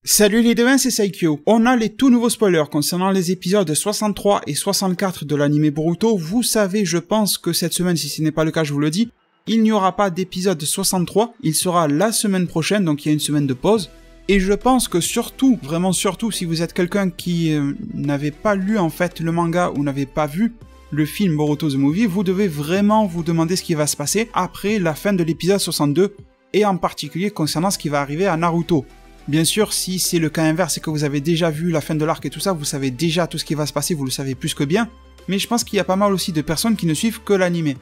Salut les devins, c'est Saikyo. On a les tout nouveaux spoilers concernant les épisodes 63 et 64 de l'anime Boruto. Vous savez, je pense que cette semaine, si ce n'est pas le cas, je vous le dis, il n'y aura pas d'épisode 63, il sera la semaine prochaine, donc il y a une semaine de pause. Et je pense que surtout, vraiment surtout, si vous êtes quelqu'un qui n'avait pas lu en fait le manga ou n'avait pas vu le film Boruto The Movie, vous devez vraiment vous demander ce qui va se passer après la fin de l'épisode 62, et en particulier concernant ce qui va arriver à Naruto. Bien sûr, si c'est le cas inverse et que vous avez déjà vu la fin de l'arc et tout ça, vous savez déjà tout ce qui va se passer, vous le savez plus que bien, mais je pense qu'il y a pas mal aussi de personnes qui ne suivent que l'anime.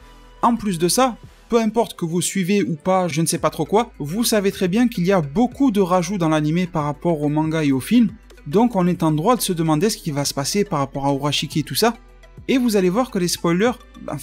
En plus de ça, peu importe que vous suivez ou pas, je ne sais pas trop quoi, vous savez très bien qu'il y a beaucoup de rajouts dans l'anime par rapport au manga et au film, donc on est en droit de se demander ce qui va se passer par rapport à Urashiki et tout ça, et vous allez voir que les spoilers,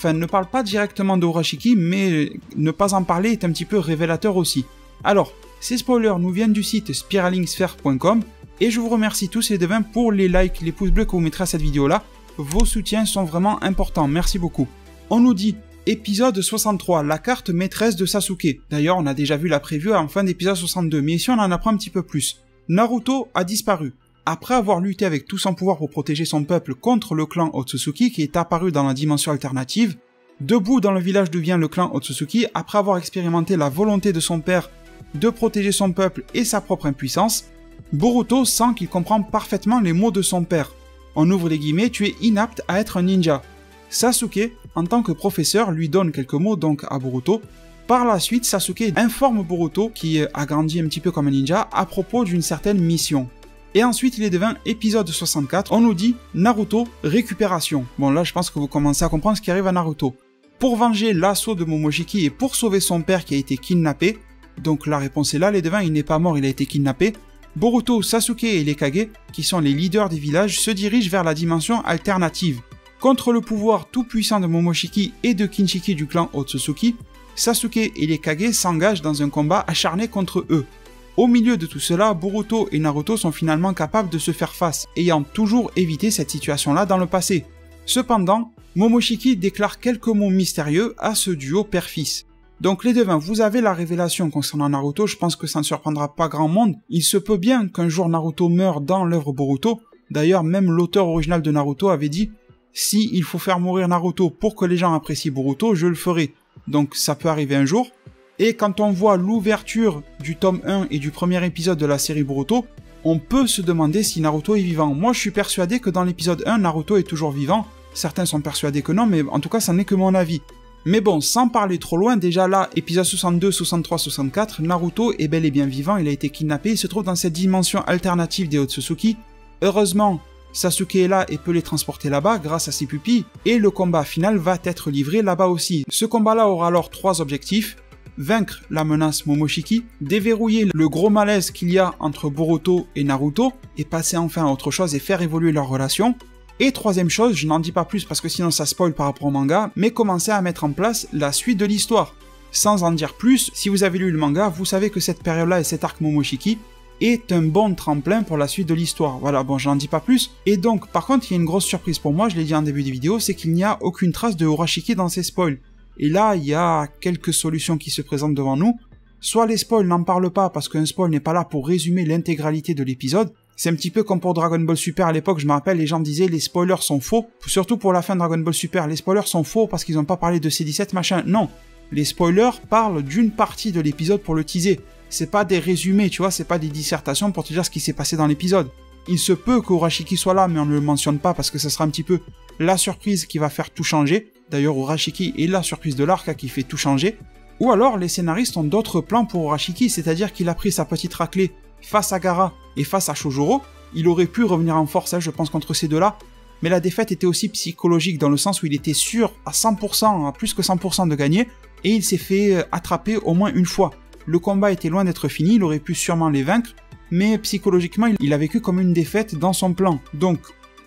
ne parlent pas directement d'Urashiki, mais ne pas en parler est un petit peu révélateur aussi. Alors, ces spoilers nous viennent du site spiralingsphere.com et je vous remercie tous les devins pour les likes, les pouces bleus que vous mettrez à cette vidéo-là. Vos soutiens sont vraiment importants, merci beaucoup. On nous dit épisode 63, la carte maîtresse de Sasuke. D'ailleurs, on a déjà vu la preview en fin d'épisode 62, mais ici on en apprend un petit peu plus. Naruto a disparu. Après avoir lutté avec tout son pouvoir pour protéger son peuple contre le clan Otsutsuki qui est apparu dans la dimension alternative, debout dans le village d'où vient le clan Otsutsuki, après avoir expérimenté la volonté de son père de protéger son peuple et sa propre impuissance, Boruto sent qu'il comprend parfaitement les mots de son père. On ouvre les guillemets, tu es inapte à être un ninja. Sasuke, en tant que professeur, lui donne quelques mots donc à Boruto. Par la suite, Sasuke informe Boruto, qui a grandi un petit peu comme un ninja, à propos d'une certaine mission. Et ensuite, il devint épisode 64, on nous dit Naruto, récupération. Bon là, je pense que vous commencez à comprendre ce qui arrive à Naruto. Pour venger l'assaut de Momoshiki et pour sauver son père qui a été kidnappé, donc la réponse est là, les devins, il n'est pas mort, il a été kidnappé. Boruto, Sasuke et les Kage, qui sont les leaders des villages, se dirigent vers la dimension alternative. Contre le pouvoir tout puissant de Momoshiki et de Kinshiki du clan Otsutsuki, Sasuke et les Kage s'engagent dans un combat acharné contre eux. Au milieu de tout cela, Boruto et Naruto sont finalement capables de se faire face, ayant toujours évité cette situation-là dans le passé. Cependant, Momoshiki déclare quelques mots mystérieux à ce duo père-fils. Donc les devins, vous avez la révélation concernant Naruto, je pense que ça ne surprendra pas grand monde. Il se peut bien qu'un jour Naruto meure dans l'œuvre Boruto. D'ailleurs, même l'auteur original de Naruto avait dit « Si il faut faire mourir Naruto pour que les gens apprécient Boruto, je le ferai ». Donc ça peut arriver un jour. Et quand on voit l'ouverture du tome 1 et du premier épisode de la série Boruto, on peut se demander si Naruto est vivant. Moi je suis persuadé que dans l'épisode 1, Naruto est toujours vivant. Certains sont persuadés que non, mais en tout cas ça n'est que mon avis. Mais bon, sans parler trop loin, déjà là, épisode 62, 63, 64, Naruto est bel et bien vivant, il a été kidnappé, il se trouve dans cette dimension alternative des Otsutsuki. Heureusement, Sasuke est là et peut les transporter là-bas grâce à ses pupilles, et le combat final va être livré là-bas aussi. Ce combat-là aura alors 3 objectifs: vaincre la menace Momoshiki, déverrouiller le gros malaise qu'il y a entre Boruto et Naruto, et passer enfin à autre chose et faire évoluer leur relation. Et troisième chose, je n'en dis pas plus parce que sinon ça spoil par rapport au manga, mais commencer à mettre en place la suite de l'histoire. Sans en dire plus, si vous avez lu le manga, vous savez que cette période-là et cet arc Momoshiki est un bon tremplin pour la suite de l'histoire. Voilà, bon, je n'en dis pas plus. Et donc, par contre, il y a une grosse surprise pour moi, je l'ai dit en début de vidéo, c'est qu'il n'y a aucune trace de Urashiki dans ces spoils. Et là, il y a quelques solutions qui se présentent devant nous. Soit les spoils n'en parlent pas parce qu'un spoil n'est pas là pour résumer l'intégralité de l'épisode. C'est un petit peu comme pour Dragon Ball Super à l'époque, je me rappelle, les gens disaient les spoilers sont faux. Surtout pour la fin de Dragon Ball Super, les spoilers sont faux parce qu'ils n'ont pas parlé de C17 machin. Non, les spoilers parlent d'une partie de l'épisode pour le teaser. C'est pas des résumés, tu vois, c'est pas des dissertations pour te dire ce qui s'est passé dans l'épisode. Il se peut qu'Urashiki soit là, mais on ne le mentionne pas parce que ça sera un petit peu la surprise qui va faire tout changer. D'ailleurs, Urashiki est la surprise de l'arc qui fait tout changer. Ou alors, les scénaristes ont d'autres plans pour Urashiki, c'est-à-dire qu'il a pris sa petite raclée face à Gaara et face à Shojoro, il aurait pu revenir en force, je pense, contre ces deux-là, mais la défaite était aussi psychologique dans le sens où il était sûr à 100%, à plus que 100% de gagner, et il s'est fait attraper au moins une fois. Le combat était loin d'être fini, il aurait pu sûrement les vaincre, mais psychologiquement, il a vécu comme une défaite dans son plan. Donc,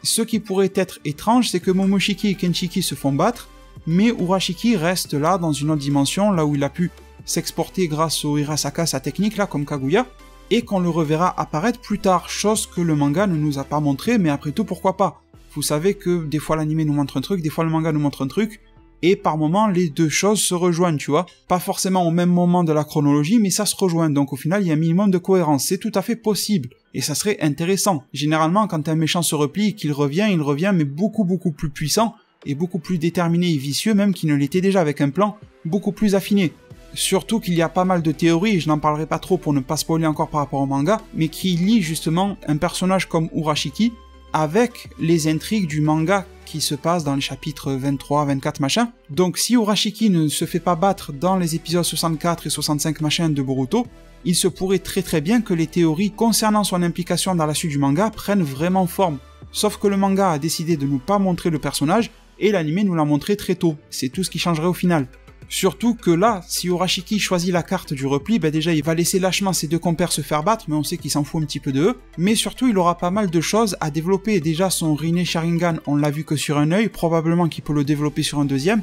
ce qui pourrait être étrange, c'est que Momoshiki et Kinshiki se font battre, mais Urashiki reste là, dans une autre dimension, là où il a pu s'exporter grâce au Hirasaka, sa technique là, comme Kaguya, et qu'on le reverra apparaître plus tard, chose que le manga ne nous a pas montré, mais après tout, pourquoi pas? Vous savez que des fois l'anime nous montre un truc, des fois le manga nous montre un truc, et par moments les deux choses se rejoignent, tu vois. Pas forcément au même moment de la chronologie, mais ça se rejoint, donc au final il y a un minimum de cohérence, c'est tout à fait possible, et ça serait intéressant. Généralement quand un méchant se replie et qu'il revient, il revient mais beaucoup plus puissant, et beaucoup plus déterminé et vicieux même qu'il ne l'était déjà, avec un plan beaucoup plus affiné. Surtout qu'il y a pas mal de théories, et je n'en parlerai pas trop pour ne pas spoiler encore par rapport au manga, mais qui lient justement un personnage comme Urashiki avec les intrigues du manga qui se passe dans les chapitres 23, 24 machin. Donc si Urashiki ne se fait pas battre dans les épisodes 64 et 65 machin de Boruto, il se pourrait très bien que les théories concernant son implication dans la suite du manga prennent vraiment forme. Sauf que le manga a décidé de nous pas montrer le personnage, et l'anime nous l'a montré très tôt. C'est tout ce qui changerait au final. Surtout que là, si Urashiki choisit la carte du repli, déjà il va laisser lâchement ses deux compères se faire battre, mais on sait qu'il s'en fout un petit peu de eux. Mais surtout, il aura pas mal de choses à développer. Déjà, son Rinne Sharingan, on l'a vu que sur un œil, probablement qu'il peut le développer sur un deuxième.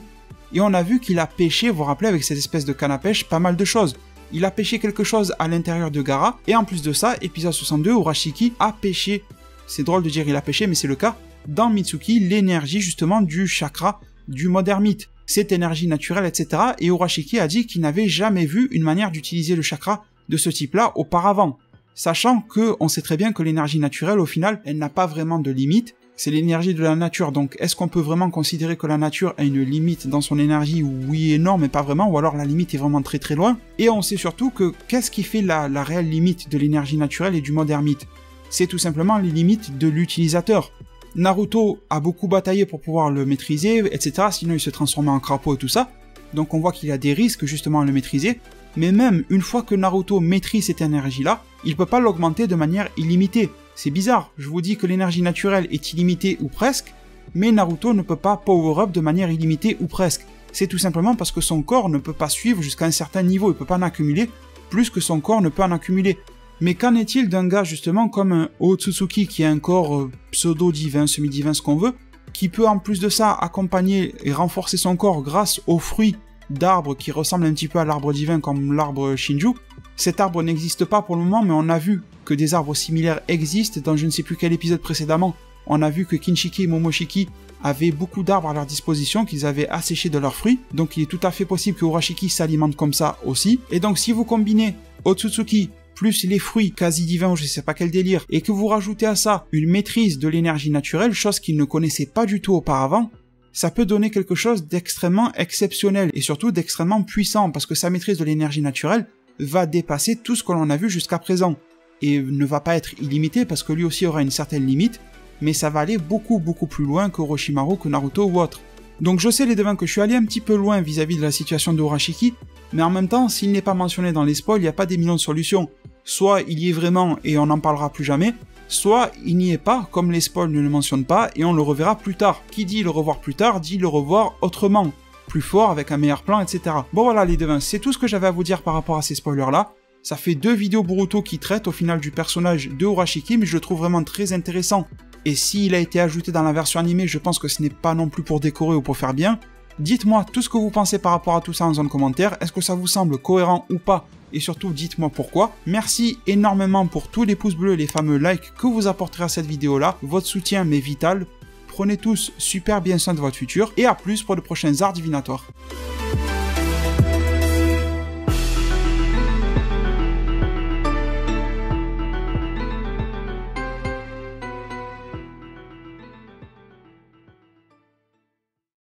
Et on a vu qu'il a pêché, vous vous rappelez, avec cette espèce de canne à pêche, pas mal de choses. Il a pêché quelque chose à l'intérieur de Gaara, et en plus de ça, épisode 62, Urashiki a pêché, c'est drôle de dire il a pêché, mais c'est le cas, dans Mitsuki, l'énergie justement du chakra du mode ermite. Cette énergie naturelle, etc. Et Urashiki a dit qu'il n'avait jamais vu une manière d'utiliser le chakra de ce type-là auparavant. Sachant que on sait très bien que l'énergie naturelle, au final, elle n'a pas vraiment de limite. C'est l'énergie de la nature. Donc, est-ce qu'on peut vraiment considérer que la nature a une limite dans son énergie? Oui et non, mais pas vraiment. Ou alors la limite est vraiment très loin. Et on sait surtout que qu'est-ce qui fait la réelle limite de l'énergie naturelle et du mode ermite? C'est tout simplement les limites de l'utilisateur. Naruto a beaucoup bataillé pour pouvoir le maîtriser, etc. Sinon il se transformait en crapaud et tout ça. Donc on voit qu'il a des risques justement à le maîtriser. Mais même une fois que Naruto maîtrise cette énergie-là, il peut pas l'augmenter de manière illimitée. C'est bizarre, je vous dis que l'énergie naturelle est illimitée ou presque, mais Naruto ne peut pas power-up de manière illimitée ou presque. C'est tout simplement parce que son corps ne peut pas suivre jusqu'à un certain niveau, il peut pas en accumuler plus que son corps ne peut en accumuler. Mais qu'en est-il d'un gars justement comme un Otsutsuki qui a un corps pseudo-divin, semi-divin, ce qu'on veut, qui peut en plus de ça accompagner et renforcer son corps grâce aux fruits d'arbres qui ressemblent un petit peu à l'arbre divin comme l'arbre Shinju. Cet arbre n'existe pas pour le moment, mais on a vu que des arbres similaires existent dans je ne sais plus quel épisode précédemment. On a vu que Kinshiki et Momoshiki avaient beaucoup d'arbres à leur disposition qu'ils avaient asséchés de leurs fruits, donc il est tout à fait possible que Urashiki s'alimente comme ça aussi. Et donc si vous combinez Otsutsuki plus les fruits quasi divins ou je sais pas quel délire, et que vous rajoutez à ça une maîtrise de l'énergie naturelle, chose qu'il ne connaissait pas du tout auparavant, ça peut donner quelque chose d'extrêmement exceptionnel et surtout d'extrêmement puissant, parce que sa maîtrise de l'énergie naturelle va dépasser tout ce que l'on a vu jusqu'à présent, et ne va pas être illimité parce que lui aussi aura une certaine limite, mais ça va aller beaucoup plus loin que Orochimaru, que Naruto ou autre. Donc je sais les devins que je suis allé un petit peu loin vis-à-vis de la situation de Urashiki, mais en même temps, s'il n'est pas mentionné dans les spoils, il n'y a pas des millions de solutions. Soit il y est vraiment et on n'en parlera plus jamais, soit il n'y est pas, comme les spoils ne le mentionnent pas, et on le reverra plus tard. Qui dit le revoir plus tard, dit le revoir autrement, plus fort, avec un meilleur plan, etc. Bon voilà les devins, c'est tout ce que j'avais à vous dire par rapport à ces spoilers-là. Ça fait 2 vidéos Boruto qui traitent au final du personnage de Urashiki, mais je le trouve vraiment très intéressant. Et s'il a été ajouté dans la version animée, je pense que ce n'est pas non plus pour décorer ou pour faire bien. Dites-moi tout ce que vous pensez par rapport à tout ça en zone commentaire, est-ce que ça vous semble cohérent ou pas? Et surtout, dites-moi pourquoi. Merci énormément pour tous les pouces bleus et les fameux likes que vous apporterez à cette vidéo-là. Votre soutien m'est vital. Prenez tous super bien soin de votre futur. Et à plus pour de prochains arts divinatoires.